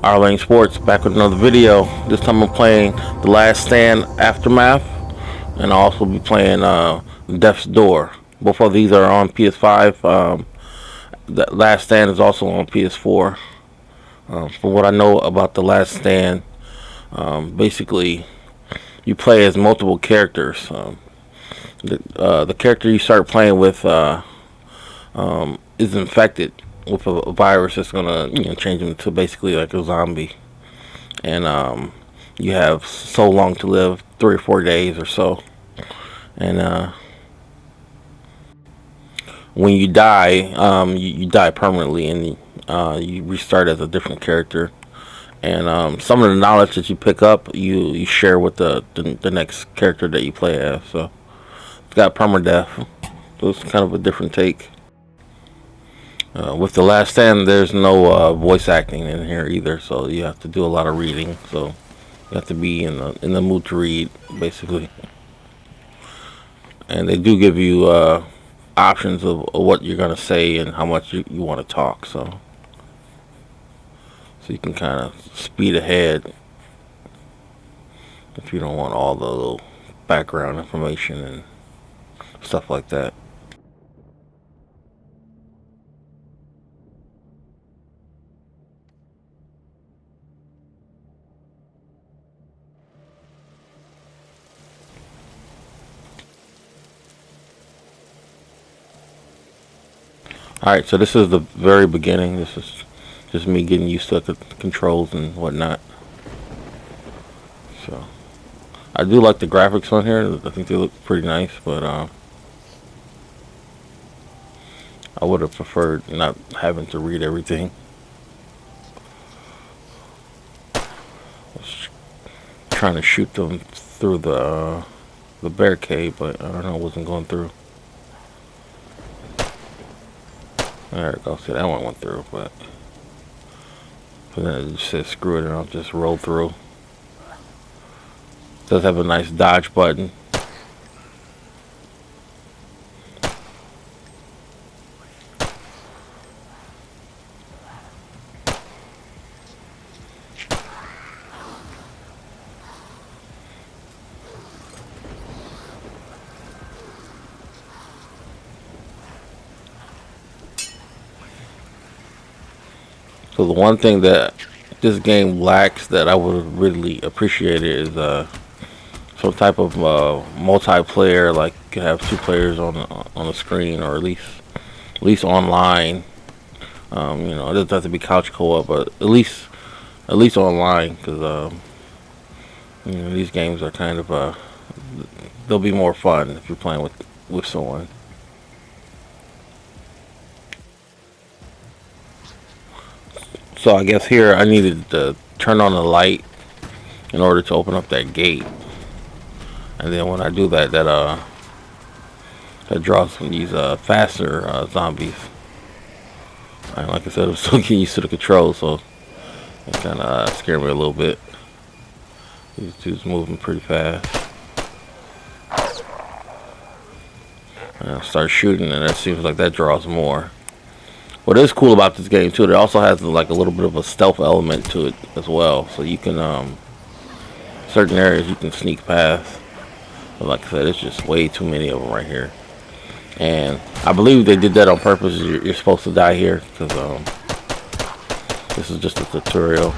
RLaneSports back with another video. This time I'm playing The Last Stand Aftermath, and I'll also be playing Death's Door. Both of these are on PS5. The Last Stand is also on PS4. From what I know about The Last Stand, basically you play as multiple characters. The character you start playing with is infected with a virus that's gonna change him to basically like a zombie, and you have so long to live, 3 or 4 days or so, and when you die, you die permanently, and you restart as a different character. And some of the knowledge that you pick up, you share with the next character that you play as. So it's got permadeath, so it's kind of a different take. With The Last Stand, there's no voice acting in here either, so you have to do a lot of reading. So you have to be in the mood to read, basically. And they do give you options of what you're gonna say and how much you want to talk. So you can kind of speed ahead if you don't want all the little background information and stuff like that. Alright, so this is the very beginning. This is just me getting used to the controls and whatnot. So I do like the graphics on here. I think they look pretty nice, but I would have preferred not having to read everything. I was trying to shoot them through the barricade, but I don't know, it wasn't going through. There it goes. See, that one went through, but then it just says screw it, and I'll just roll through. It does have a nice dodge button. So the one thing that this game lacks that I would have really appreciated is some type of multiplayer, like you can have 2 players on the screen, or at least online. It doesn't have to be couch co-op, but at least online, because these games are kind of they'll be more fun if you're playing with someone. So I guess here I needed to turn on the light in order to open up that gate, and then when I do that, that draws from these faster zombies. And like I said, I'm still getting used to the controls, so it kind of scared me a little bit. These dudes moving pretty fast. And I start shooting, and it seems like that draws more. What is cool about this game too, it also has like a little bit of a stealth element to it as well. So you can certain areas you can sneak past. But like I said, it's just way too many of them right here. And I believe they did that on purpose. You're supposed to die here because this is just a tutorial,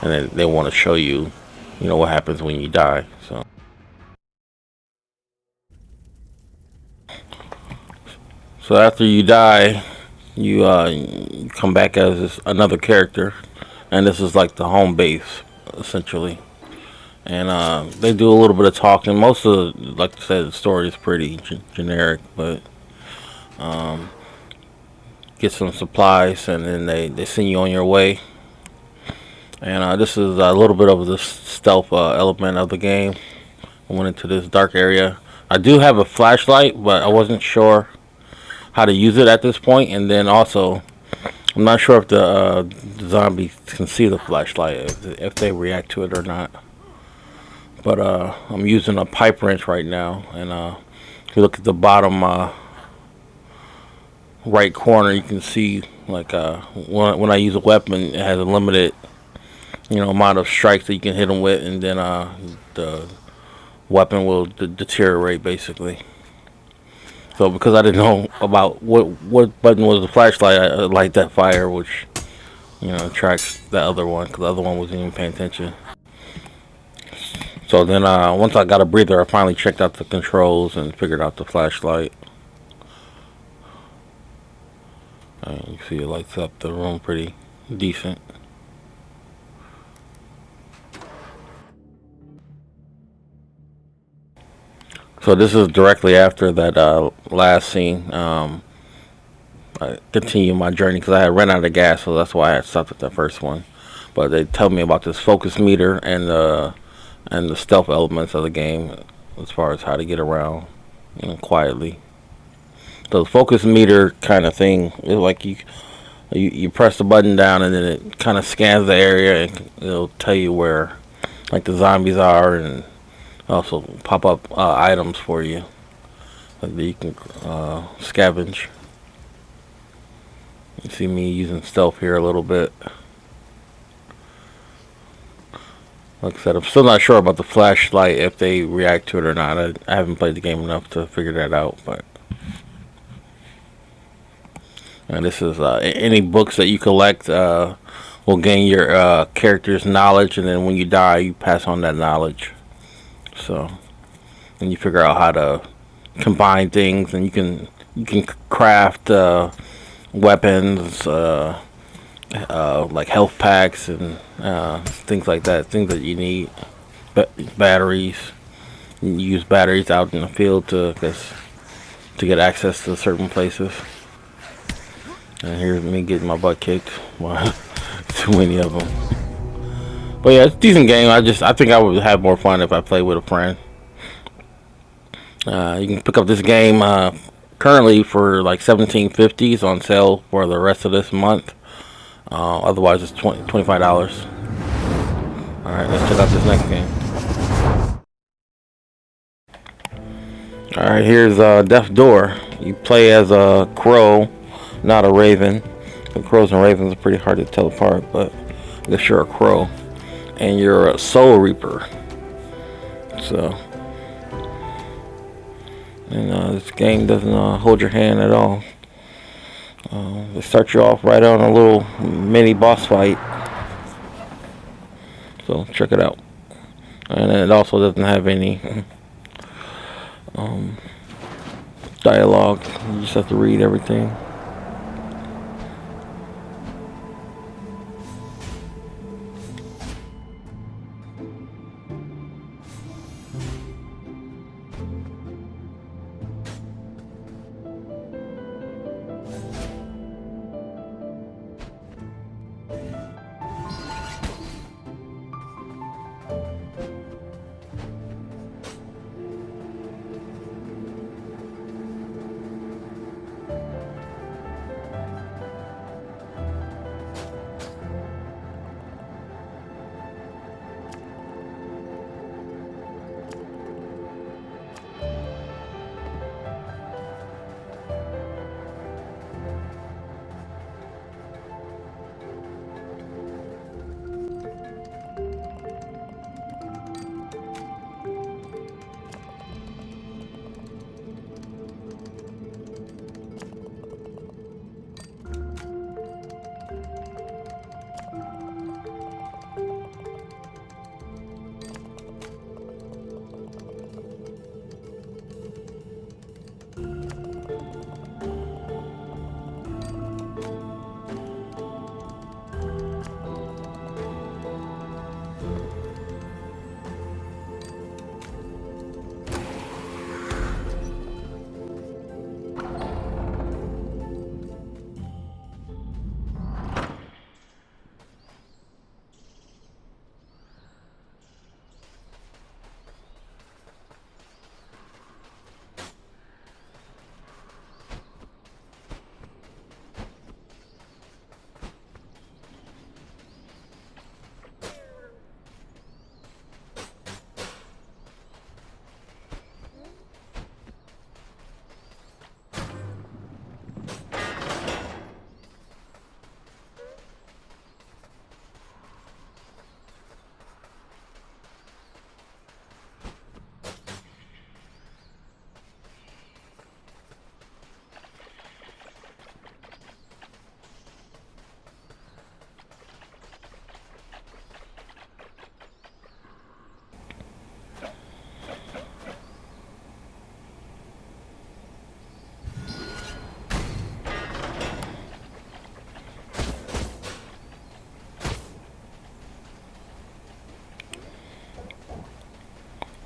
and then they want to show you, what happens when you die. So after you die, you come back as another character, and this is like the home base essentially. And they do a little bit of talking. Most of like I said, the story is pretty generic, but get some supplies, and then they send you on your way. And this is a little bit of the stealth element of the game. I went into this dark area. I do have a flashlight, but I wasn't sure how to use it at this point. And then also, I'm not sure if the zombies can see the flashlight, if they react to it or not. But I'm using a pipe wrench right now, and if you look at the bottom right corner, you can see like when I use a weapon, it has a limited amount of strikes that you can hit them with, and then the weapon will deteriorate basically. So because I didn't know about what button was the flashlight, I light that fire, which tracks the other one because the other one wasn't even paying attention. So then once I got a breather, I finally checked out the controls and figured out the flashlight. You see it lights up the room pretty decent. So this is directly after that last scene. I continue my journey because I had run out of gas, so that's why I had stopped at that first one. But they tell me about this focus meter and the stealth elements of the game, as far as how to get around, quietly. So the focus meter kind of thing is like you press the button down and then it kind of scans the area and it'll tell you where like the zombies are, and also pop up items for you that you can scavenge. You see me using stealth here a little bit. Like I said, I'm still not sure about the flashlight, if they react to it or not. I haven't played the game enough to figure that out. But and this is any books that you collect will gain your character's knowledge, and then when you die, you pass on that knowledge. So, and you figure out how to combine things, and you can craft weapons, like health packs and things like that. Things that you need, batteries. You use batteries out in the field to get access to certain places. And here's me getting my butt kicked. Wow, too many of them. But yeah, it's a decent game. I think I would have more fun if I played with a friend. You can pick up this game currently for like $17.50. It's on sale for the rest of this month. Otherwise, it's $25. All right, let's check out this next game. All right, here's Death's Door. You play as a crow, not a raven. The crows and ravens are pretty hard to tell apart, but I guess you're a crow, and you're a soul reaper. So, and this game doesn't hold your hand at all. They start you off right on a little mini boss fight. So check it out. And it also doesn't have any dialogue. You just have to read everything.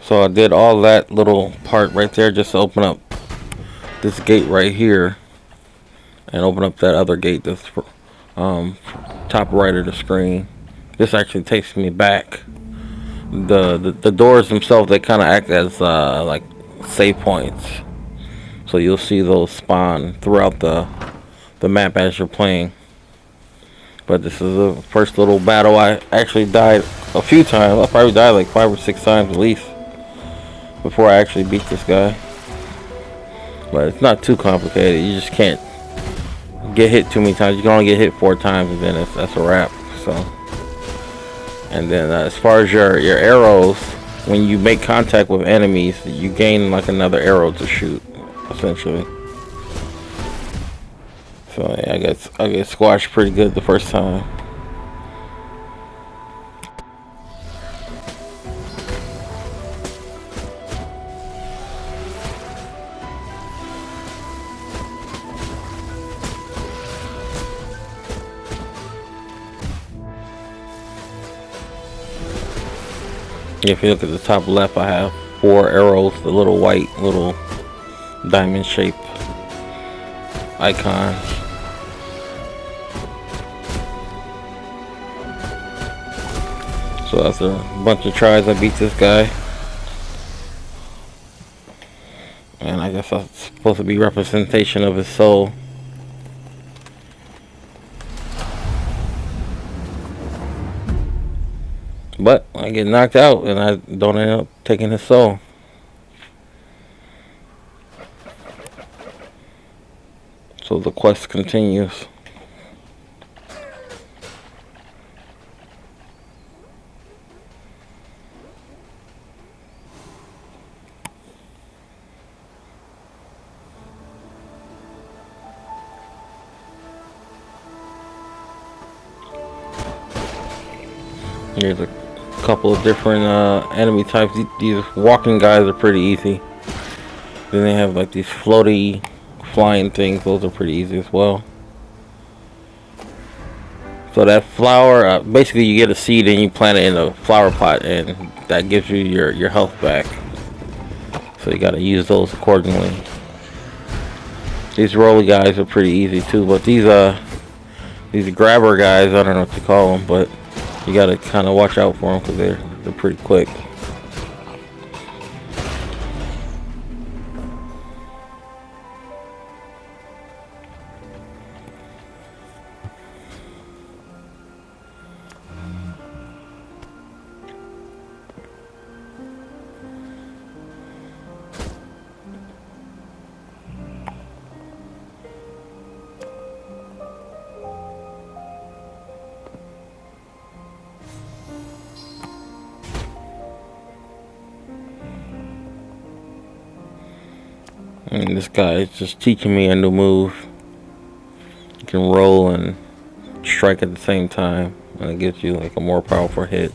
So I did all that little part right there just to open up this gate right here, and open up that other gate that's top right of the screen. This actually takes me back. The doors themselves, they kind of act as like save points, so you'll see those spawn throughout the map as you're playing. But this is the first little battle. I actually died a few times. I probably died like 5 or 6 times at least before I actually beat this guy. But it's not too complicated. You just can't get hit too many times. You can only get hit 4 times, and then that's a wrap. So, and then as far as your arrows, when you make contact with enemies, you gain like another arrow to shoot, essentially. So yeah, I get squashed pretty good the first time. If you look at the top left, I have 4 arrows, the little white, little diamond shaped icons. So after a bunch of tries, I beat this guy. And I guess that's supposed to be representation of his soul. But I get knocked out and I don't end up taking his soul. So the quest continues. Here's a couple of different enemy types. These walking guys are pretty easy. Then they have like these floaty flying things. Those are pretty easy as well. So that flower, basically you get a seed and you plant it in a flower pot, and that gives you your health back. So you got to use those accordingly. These rolly guys are pretty easy too, but these grabber guys, I don't know what to call them, but you got to kind of watch out for them because they're pretty quick. And this guy is just teaching me a new move. You can roll and strike at the same time, and it gives you like a more powerful hit.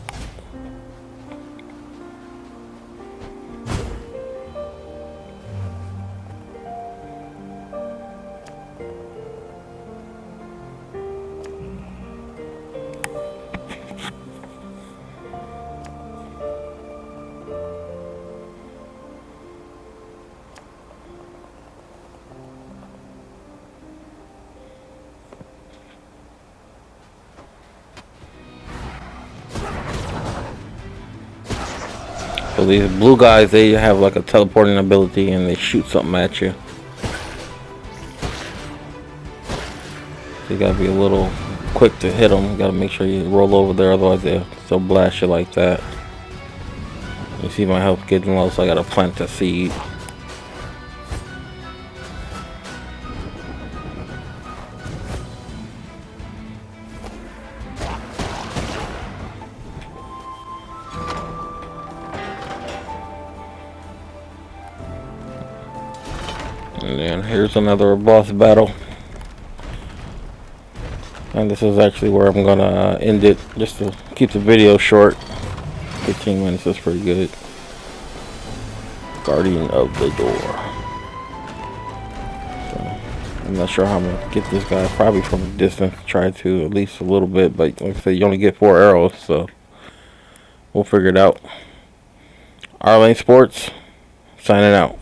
So these blue guys, they have like a teleporting ability and they shoot something at you. So you gotta be a little quick to hit them. You gotta make sure you roll over there, otherwise they'll blast you like that. You see my health getting low, so I gotta plant the seed. And then here's another boss battle. And this is actually where I'm gonna end it, just to keep the video short. 15 minutes is pretty good. Guardian of the Door. So, I'm not sure how I'm gonna get this guy. Probably from a distance. Try to at least a little bit, but like I said, you only get 4 arrows, so we'll figure it out. RLaneSports, signing out.